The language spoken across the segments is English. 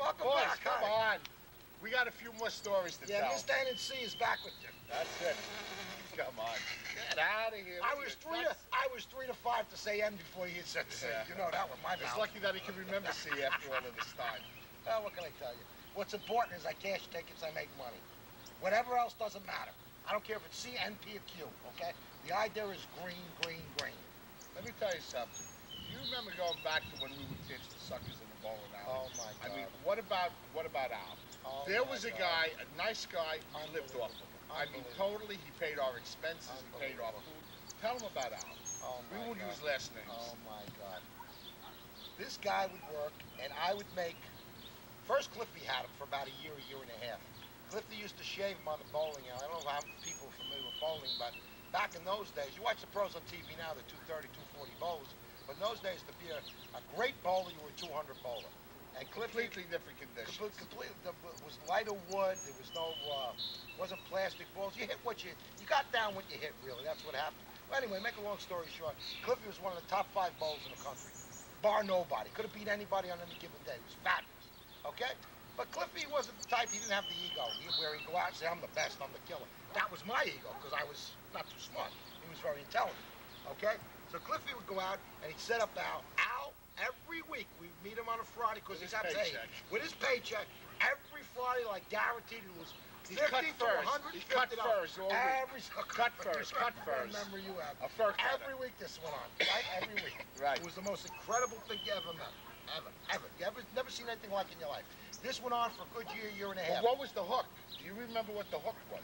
Welcome Boys, back. come on. We got a few more stories to tell. Yeah, Mr. N&C is back with you. That's it. Come on. Get out of here. I was 3 to 5 to say N before you said C. Yeah. You know that with my mouth. It's lucky that he can remember C after all of this time. Well, what can I tell you? What's important is I cash tickets, I make money. Whatever else doesn't matter. I don't care if it's C, N, P, or Q, okay? The idea is green, green, green. Let me tell you something. Do you remember going back to when we would pitch the suckers in the bowling alley? Oh, my God. I mean, what about Al? Oh, there was a God. guy, a nice guy, he lived off of him. I mean, totally, he paid our expenses, he paid our food. Tell him about Al. Oh, my We won't God. use last names. Oh, my God. This guy would work, and I would make... First, Cliffy had him for about a year and a half. Cliffy used to shave him on the bowling alley. I don't know how many people are familiar with bowling, but back in those days, you watch the pros on TV now, they're 230, 240 bowlers. But in those days, to be a great bowler, you were a 200 bowler. And Cliffy, Completely different conditions. Completely, it was lighter wood. There was no, wasn't plastic balls. You hit what you got down what you hit, really. That's what happened. Well, anyway, make a long story short, Cliffy was one of the top 5 bowlers in the country, bar nobody. Could have beat anybody on any given day. It was fabulous, okay? But Cliffy wasn't the type, he didn't have the ego, where he'd go out and say, I'm the best, I'm the killer. That was my ego, because I was not too smart. He was very intelligent, okay? So Cliffy would go out, and he'd set up Al. Every week, we'd meet him on a Friday, because he got paid. With his paycheck, every Friday, like guaranteed, it was 50 to 100. He cut furs all week. Cut furs. Remember you have. A fur cutter. Every week this went on, right? Every week. Right. It was the most incredible thing you ever met. Ever. You never seen anything like it in your life. This went on for a good year and a half. But what was the hook? Do you remember what the hook was?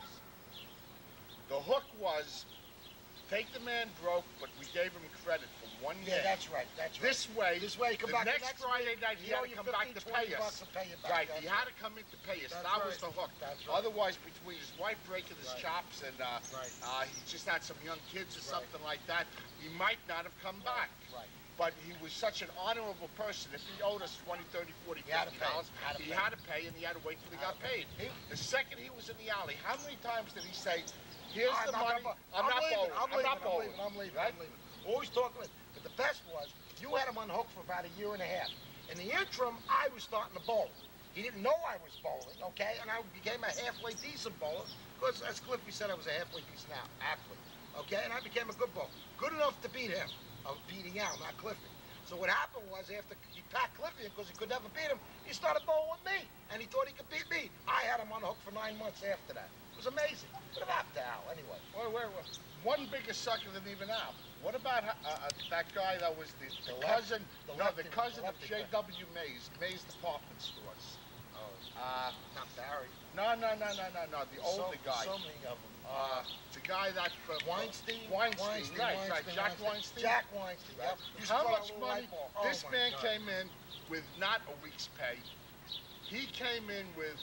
The hook was, take the man broke, but we gave him credit for 1 year. Yeah, that's right. This way, he come back next Friday night, he had to come back to pay us. Right, he had to come in to pay us. That was the hook. Otherwise, between his wife breaking his chops and he just had some young kids or something like that, he might not have come back. Right. But he was such an honorable person. If he owed us $20, $30, $40, $50, he had to pay, and he had to wait till he got paid. The second he was in the alley, how many times did he say, here's the money, I'm not bowling. I'm leaving. Always talking with him. But the best was, you had him on hook for about a year and a half. In the interim, I was starting to bowl. He didn't know I was bowling, okay? And I became a halfway decent bowler, because as Cliffy said, I was a halfway decent athlete, okay? And I became a good bowler. Good enough to beat him. Of beating Al, not Cliffy. So what happened was, after he packed Cliffy in because he could never beat him, he started bowling with me, and he thought he could beat me. I had him on the hook for 9 months after that. It was amazing. What about Al, anyway? Wait. One bigger sucker than even Al. What about that guy that was the cousin of J.W. Mays Department Stores? Oh, not Barry. No, the older guy. So many of them. The guy that... Weinstein, right, Jack Weinstein. Jack Weinstein, yep. How much money? This man came in with not a week's pay. He came in with...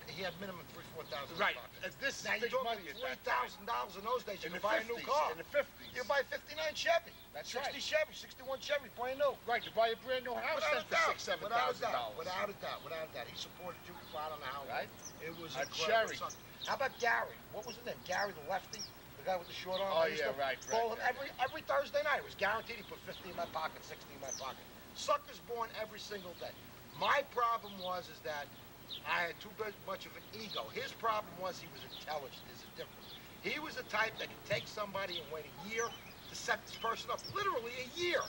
He had minimum $3,000, $4,000. Right. This is big money at that time. $3,000 in those days, you could buy a new car. In the 50s. You could buy a 59 Chevy. That's 60 right. Chevy, 61 Chevy, brand new. Right, to buy a brand new house for $6,000, $7,000. Without a doubt. He supported you flat on the house. Right. It was a incredible. cherry. How about Gary? What was his name? Gary the lefty? The guy with the short arm? Oh, yeah, right. Every Thursday night. It was guaranteed he put 50 in my pocket, 60 in my pocket. Suckers born every single day. My problem was that I had too much of an ego. His problem was he was intelligent. There's a difference. He was the type that could take somebody and wait a year to set this person up, literally a year,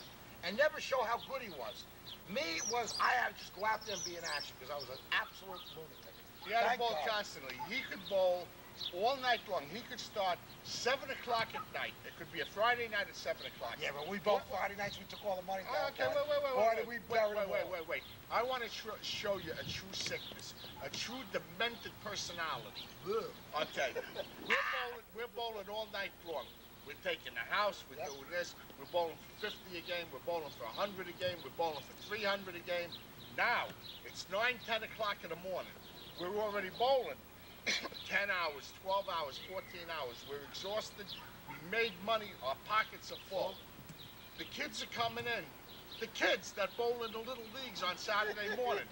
and never show how good he was. Me was, I had to just go out there and be in action because I was an absolute lunatic. He had to bowl constantly. He could bowl all night long. He could start 7 o'clock at night. It could be a Friday night at 7 o'clock. Yeah, but we both Friday nights, we took all the money down. Okay, wait. I want to show you a true sickness, a true demented personality. Okay. We're bowling all night long. We're taking the house, we're doing this, we're bowling for 50 a game, we're bowling for 100 a game, we're bowling for 300 a game. Now, it's 9, 10 o'clock in the morning. We're already bowling 10 hours, 12 hours, 14 hours. We're exhausted, we made money, our pockets are full. The kids are coming in. The kids that bowl in the little leagues on Saturday morning.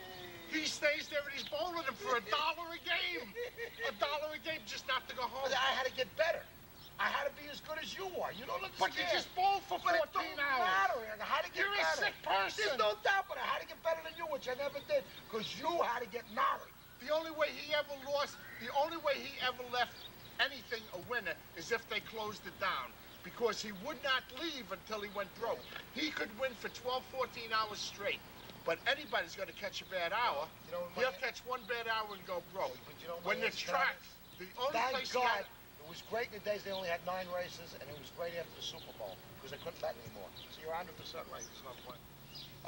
He stays there and he's bowling them for $1 a game. $1 a game just not to go home. But I had to get better. I had to be as good as you are. You don't understand. But you just bowled for 14 But it don't hours. matter. I had to get You're better. a sick person. There's no doubt, but I had to get better than you, which I never did, because you had to get married. The only way he ever lost, the only way he ever left anything a winner is if they closed it down. Because he would not leave until he went broke. He could win for 12, 14 hours straight. But anybody's going to catch a bad hour. You know, He'll catch one bad hour and go broke. But you know, when the track, the only thank place God, it was great in the days they only had 9 races, and it was great after the Super Bowl, because they couldn't bet anymore. So you're 100% right. There's no point.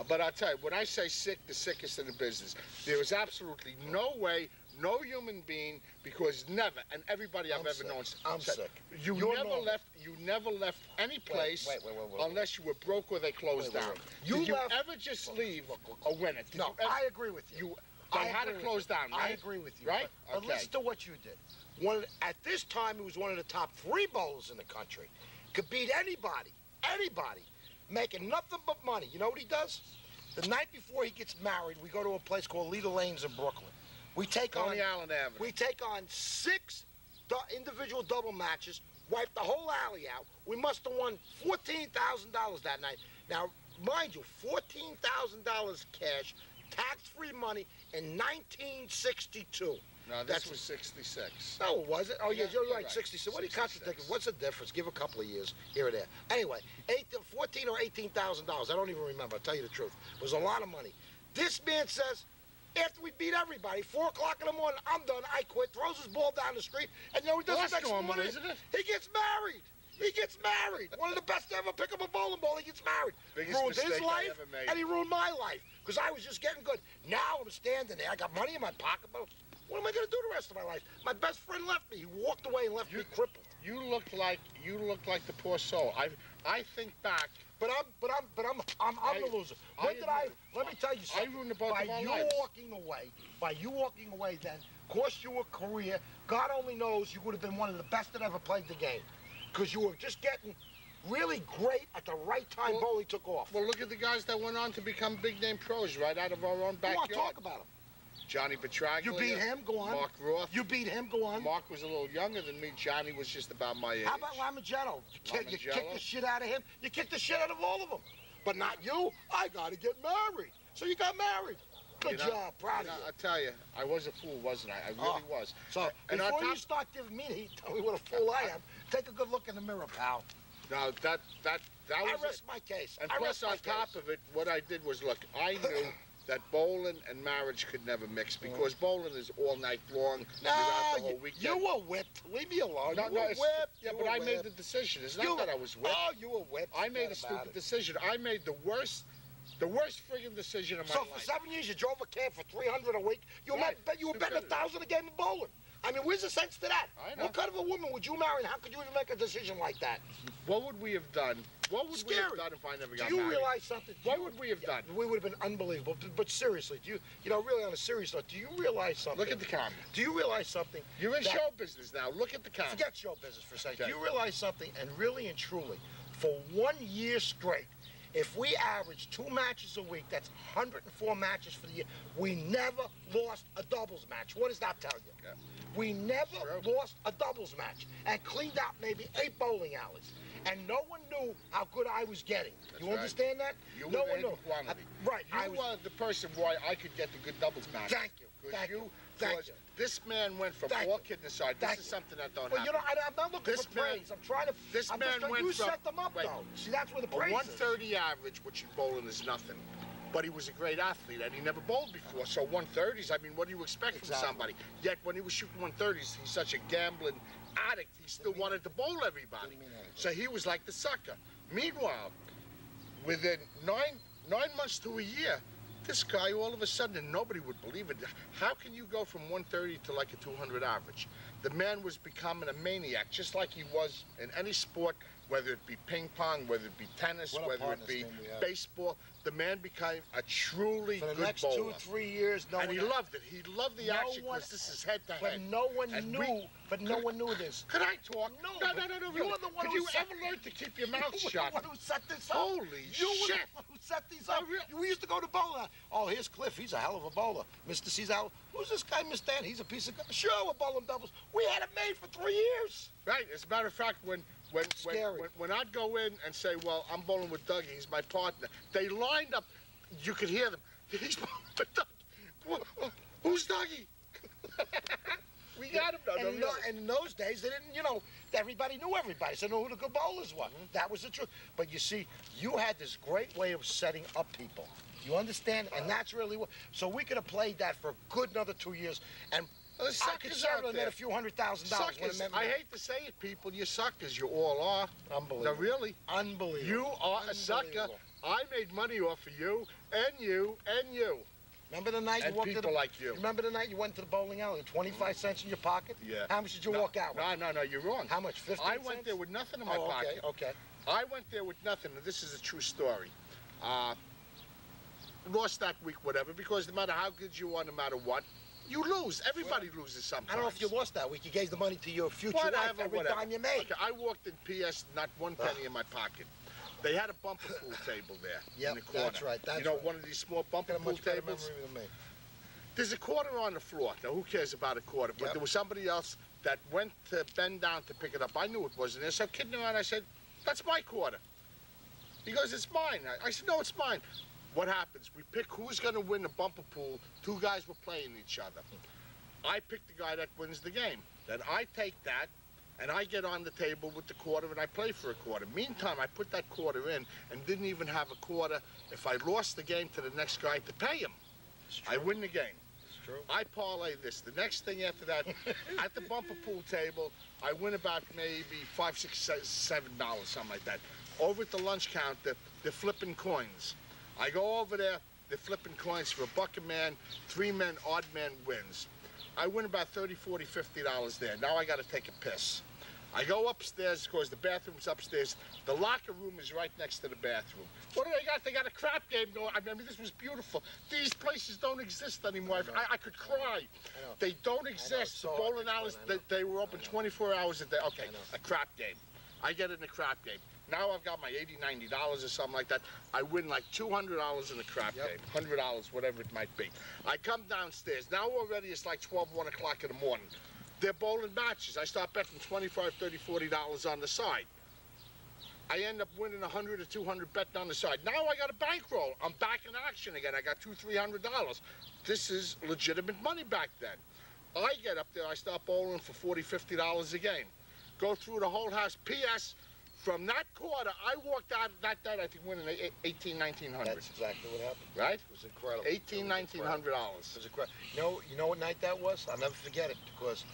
But I'll tell you, when I say sick, the sickest in the business, there is absolutely no way, no human being, because never, and everybody I've ever known, I'm sick. You never left any place Wait. unless you were broke or they closed down. Did you ever just leave a winner? No, I agree with you. They had to close down, right? I agree with you. Right? But listen to what you did. At this time, he was one of the top 3 bowlers in the country. Could beat anybody. Anybody. Making nothing but money. You know what he does? The night before he gets married, we go to a place called Leader Lanes in Brooklyn. We take on Allen Avenue. We take on 6 individual double matches, wipe the whole alley out. We must have won $14,000 that night. Now, mind you, $14,000 cash, tax-free money in 1962. No, this was 66. No, was it? Oh, yeah, you're right, 66. 66. What are you contradicting? What's the difference? Give a couple of years here or there. Anyway, $14,000 or $18,000. I don't even remember. I'll tell you the truth. It was a lot of money. This man says, after we beat everybody, 4 o'clock in the morning, I'm done, I quit, throws his ball down the street, and you know what he does the next morning? Isn't it? He gets married. He gets married. One of the best to ever pick up a bowling ball, he gets married. Ruined his life, and he ruined my life, because I was just getting good. Now I'm standing there. I got money in my pocketbook. What am I going to do the rest of my life? My best friend left me. He walked away and left me crippled. You look like the poor soul. I think back. But I'm the loser. Let me tell you something. I ruined the both of our lives. By you walking away then, cost you a career. God only knows you would have been one of the best that ever played the game. Because you were just getting really great at the right time. Bowling took off. Well, look at the guys that went on to become big-name pros right out of our own backyard. Go on, talk about them. Johnny Petraglia. You beat him, go on. Mark Roth. You beat him, go on. Mark was a little younger than me. Johnny was just about my age. How about Lamagetto? You kicked the shit out of him. You kicked the shit out of all of them. But not you. I got to get married. So you got married. Good job. Proud of you. I tell you, I was a fool, wasn't I? I really was. So before you start giving me heat, tell me what a fool I am. Take a good look in the mirror, pal. No, that was I rest my case. And plus, on top of it, what I did was, look, I knew that bowling and marriage could never mix, because bowling is all night long, throughout the whole weekend. You were whipped. Leave me alone. You were whipped. Yeah, but I made the decision. It's not that I was whipped. Oh, you were whipped. I made a stupid decision. I made the worst friggin' decision of my life. So for 7 years, you drove a cab for $300 a week. You were betting $1,000 a game of bowling. I mean, where's the sense to that? I know. What kind of a woman would you marry, and how could you even make a decision like that? What would we have done? What would we have done if I never got married? Do you realize something? What would we have done? We would have been unbelievable. But seriously, do you know, really on a serious note, do you realize something? Look at the camera. Do you realize something? You're in show business now. Look at the camera. Forget show business for a second. Okay. Do you realize something? And really and truly, for 1 year straight, if we average 2 matches a week, that's 104 matches for the year. We never lost a doubles match. What does that tell you? Yeah. We never lost a doubles match and cleaned out maybe 8 bowling alleys. And no one knew how good I was getting. That's you understand that? No one knew. Quantity. Right. You were the person why I could get the good doubles match. Thank you. Thank you. This man went from all kidding aside. This is something that don't happen. You know, I'm not looking for praise. I'm trying to. This man went from. You set them up, though. See, that's where the praise is. A 130 average, which in bowling is nothing. But he was a great athlete, and he never bowled before. So 130s, I mean, what do you expect from somebody? Yet when he was shooting 130s, he's such a gambling addict, he still wanted to bowl everybody. So he was like the sucker. Meanwhile, within nine months to a year, this guy all of a sudden, and nobody would believe it, how can you go from 130 to like a 200 average? The man was becoming a maniac, just like he was in any sport, whether it be ping pong, whether it be tennis, whether it be baseball. The man became a truly good bowler. For the next 2 or 3 years, and he loved it. He loved the action because this is head to head. But no one knew. But no one knew this. Could I talk? No. Really. You were the one Could you ever learn to keep your mouth shut? You were the one who set this up. Holy shit! You were the one who set these up. We used to go to bowling. Oh, here's Cliff. He's a hell of a bowler. Mr. C's out. Who's this guy, Mr. Dan? He's a piece of. Sure, we're bowling doubles. We had it made for 3 years. Right. As a matter of fact, when I'd go in and say, well, I'm bowling with Dougie, he's my partner, they lined up. You could hear them. He's bowling with Dougie. Who's Dougie? We got him. And in those days, they didn't, you know, everybody knew everybody. So they knew who the good bowlers were. That was the truth. But you see, you had this great way of setting up people. You understand? And that's really what. So we could have played that for a good another 2 years. And I could certainly made a few $100,000. I hate to say it, people. You suckers. You all are. Unbelievable. No, really. Unbelievable. You are a sucker. I made money off of you, and you, and you. Remember the night you walked to the, like you. Remember the night you went to the bowling alley, 25 cents in your pocket? Yeah. How much did you walk out with? No, you're wrong. How much, 15 cents? I went there with nothing in my pocket. Okay. I went there with nothing, and this is a true story. Lost that week, whatever, because no matter how good you are, no matter what, you lose. Everybody loses sometimes. I don't know if you lost that week. You gave the money to your future wife every time you made. Okay, I walked in PS, not one penny in my pocket. They had a bumper pool table there in the corner. That's right. You know, one of these small bumper pool tables? There's a quarter on the floor. Now, who cares about a quarter? But there was somebody else that went to bend down to pick it up. I knew it wasn't there. So I'm kidding around. I said, that's my quarter. He goes, it's mine. I said, no, it's mine. What happens? We pick who's going to win the bumper pool. Two guys were playing each other. I pick the guy that wins the game. Then I take that, and I get on the table with the quarter, and I play for a quarter. Meantime, I put that quarter in and didn't even have a quarter if I lost the game to the next guy to pay him. I win the game. True. I parlay this. The next thing after that, at the bumper pool table, I win about maybe $5, $6, $7, something like that. Over at the lunch counter, they're flipping coins. I go over there, they're flipping coins for $1 a man, 3 men, odd man wins. I win about $30, $40, $50 there. Now I got to take a piss. I go upstairs because the bathroom's upstairs. The locker room is right next to the bathroom. What do they got? They got a crap game going. I mean, this was beautiful. These places don't exist anymore. I could cry. They don't exist. The bowling alleys, they were open 24 hours a day. Okay, a crap game. I get in a crap game. Now I've got my $80, $90 or something like that. I win like $200 in a crap game, $100, whatever it might be. I come downstairs. Now already it's like 12, 1 o'clock in the morning. They're bowling matches. I start betting $25, $30, $40 on the side. I end up winning $100 or $200 betting on the side. Now I got a bankroll. I'm back in action again. I got $200, $300. This is legitimate money back then. I get up there. I start bowling for $40, $50 a game. Go through the whole house. P.S. From that quarter, I walked out that night, I think, winning $1,800, $1,900. That's exactly what happened. Right? It was incredible. $1,800, $1,900. It was incredible. You know what night that was? I'll never forget it because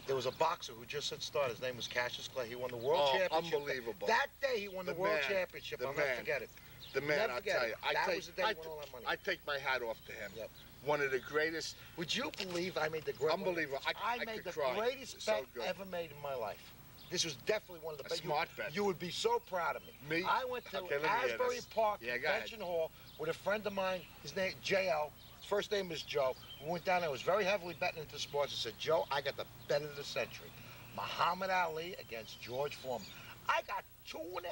there was a boxer who just had started. His name was Cassius Clay. He won the world championship. Unbelievable. That day he won the world championship. I'll never forget it. The man, I'll tell you. That was the day he won all that money. I take my hat off to him. Yep. One of the greatest. Would you believe I made the greatest? Unbelievable. I made the greatest bet ever made in my life. This was definitely one of the best. Smart bet. You would be so proud of me. I went to Asbury Park, Convention Hall, with a friend of mine. His name, J.L. His first name is Joe. We went down there. I was very heavily betting into sports. I said, Joe, I got the bet of the century. Muhammad Ali against George Foreman. I got 2.5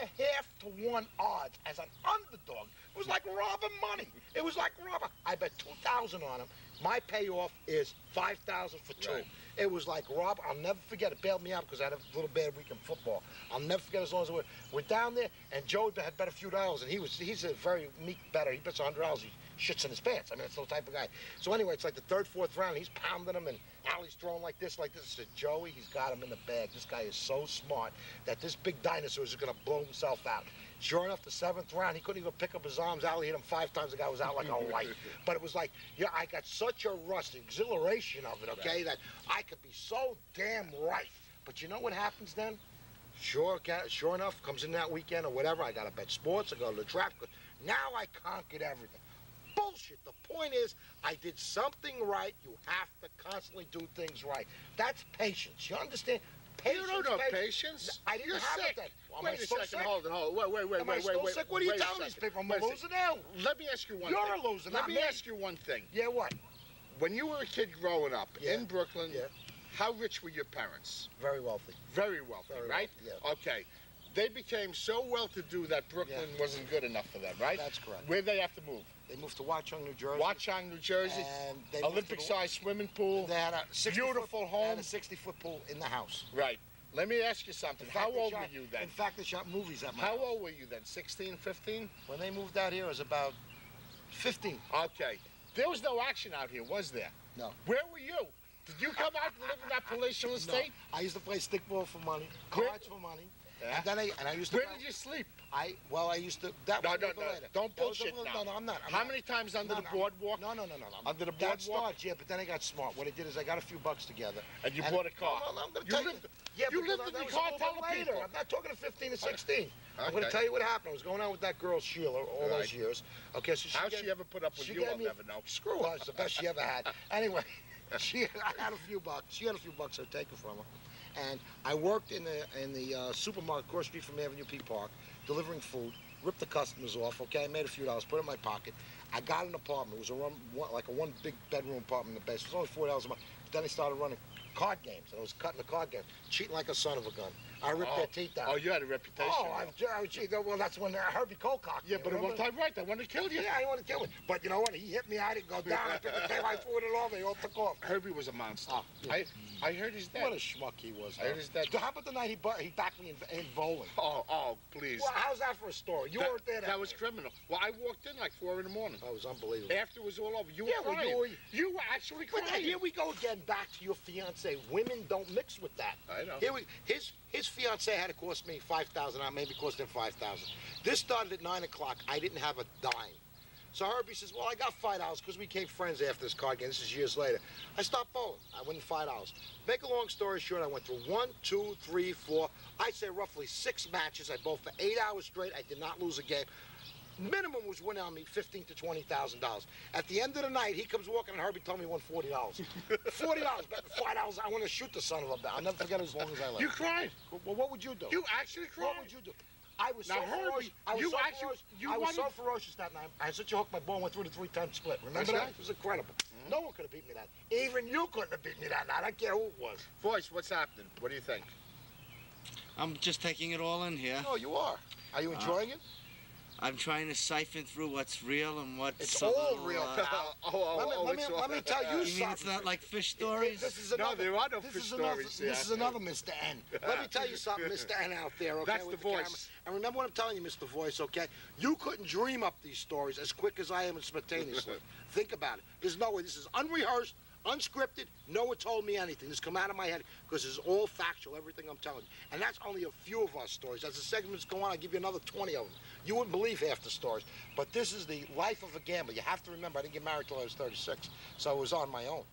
to 1 odds as an underdog. It was like robbing money. It was like robbing. I bet $2,000 on him. My payoff is $5,000 for 2. Right. It was like Rob. I'll never forget it. Bailed me out because I had a little bad week in football. I'll never forget as long as we're down there. And Joe had bet a few dollars, and he's a very meek bettor. He bets $100. He shits in his pants. I mean, that's the type of guy. So anyway, it's like the 3rd, 4th round. He's pounding him, and Ali's throwing like this. I said, Joey, he's got him in the bag. This guy is so smart that this big dinosaur is going to blow himself out. Sure enough, the 7th round, he couldn't even pick up his arms. Ali hit him 5 times. The guy was out like a light. But it was like, I got such a rush, the exhilaration of it, okay, that I could be so damn right. But you know what happens then? Sure enough, comes in that weekend or whatever, I got to bet sports, I go to the track. Now I conquered everything. Bullshit. The point is, I did something right. You have to constantly do things right. That's patience. You understand? Patience, you don't know patience. I didn't have it then. Wait a second. Hold on. Wait. Am I still sick? What are you telling these people? I'm a loser now. Let me ask you one thing. You're a loser, Let me ask you one thing. Yeah, what? When you were a kid growing up in Brooklyn, how rich were your parents? Very wealthy. Very wealthy, right? Yeah. Okay. They became so well-to-do that Brooklyn wasn't good enough for them, right? That's correct. Where'd they have to move? They moved to Watchung, New Jersey. Watchung, New Jersey. And they Olympic-sized swimming pool. They had a 60 beautiful home. They had a 60-foot pool in the house. Right. Let me ask you something. How old were you then? In fact, they shot movies at my house. How old were you then? 16, 15? When they moved out here, I was about 15. Okay. There was no action out here, was there? No. Where were you? Did you come out and live in that palatial estate? No. I used to play stickball for money, cards for money. Yeah. And then I used to. Where did you sleep? I used to. That No, was no, a little no. later. Don't bullshit now. No, I'm not. How many times under the boardwalk? No. Under the That boardwalk? started, yeah, but then I got smart. What I did is I got a few bucks together. And you bought a car? No, I'm going to tell you. Yeah, you but lived in that the was car a little telling bit later. people. I'm not talking to 15 or 16. Okay. I'm going to tell you what happened. I was going out with that girl, Sheila, all those years. Okay, so How she ever put up with you, I'll never know. Screw her. It's the best she ever had. Anyway, I had a few bucks. She had a few bucks I'd taken from her. And I worked in the supermarket across the street from Avenue P Park, delivering food, ripped the customers off, okay? I made a few dollars, put it in my pocket. I got an apartment. It was like a one big bedroom apartment in the basement. It was only $4 a month. But then I started running card games, and I was cutting the card games, cheating like a son of a gun. I ripped their teeth out. Oh, you had a reputation. Oh, I cheated. Well, that's when Herbie Colcock. Yeah, but at one time, right, they wanted to kill you. Yeah, I wanted to kill him. But you know what? He hit me. I didn't go down. I took the tail. I threw it all. They all took off. Herbie was a monster. Oh, yeah. I heard he's dead. What a schmuck he was. I heard he's dead. How about the night he backed me in bowling? Oh, please. Well, how's that for a story? You weren't there. That was criminal. Well, I walked in like 4 in the morning. That was unbelievable. After it was all over, you were crying. You were actually crying. But here we go again, back to your fiance. Women don't mix with that. I know. His fiance had to cost me $5,000. Maybe cost him $5,000. This started at 9 o'clock. I didn't have a dime. So Herbie says, well, I got $5 because we became friends after this card game. This is years later. I stopped bowling. I won $5. Make a long story short, I went through 1, 2, 3, 4, I'd say roughly 6 matches. I bowled for 8 hours straight. I did not lose a game. Minimum was winning on me $15,000 to $20,000. At the end of the night, he comes walking, and Herbie told me he won $40. $40, bet $5. I want to shoot the son of a bitch. I'll never forget it as long as I live. You cried. Well, what would you do? You actually cried. What would you do? I was now, so Herbie, ferocious. I was so ferocious that night. I such a hook, my ball went through the 3-10 split. Remember that? It was incredible. No one could have beat me that. Even you couldn't have beat me that night. I don't care who it was. Voice, what's happening? What do you think? I'm just taking it all in here. No, you are. Are you enjoying it? I'm trying to siphon through what's real and what's It's all real, pal. Let me tell you You something. mean it's not like fish stories? No, there are no fish stories. This is another Mr. N. Let me tell you something, Mr. N out there, okay? That's the voice. Camera. And remember what I'm telling you, Mr. Voice, okay? You couldn't dream up these stories as quick as I am and spontaneously. Think about it. There's no way. This is unrehearsed, unscripted. No one told me anything. This come out of my head because it's all factual, everything I'm telling you. And that's only a few of our stories. As the segments go on, I'll give you another 20 of them. You wouldn't believe half the stories. But this is the life of a gambler. You have to remember, I didn't get married till I was 36, so I was on my own.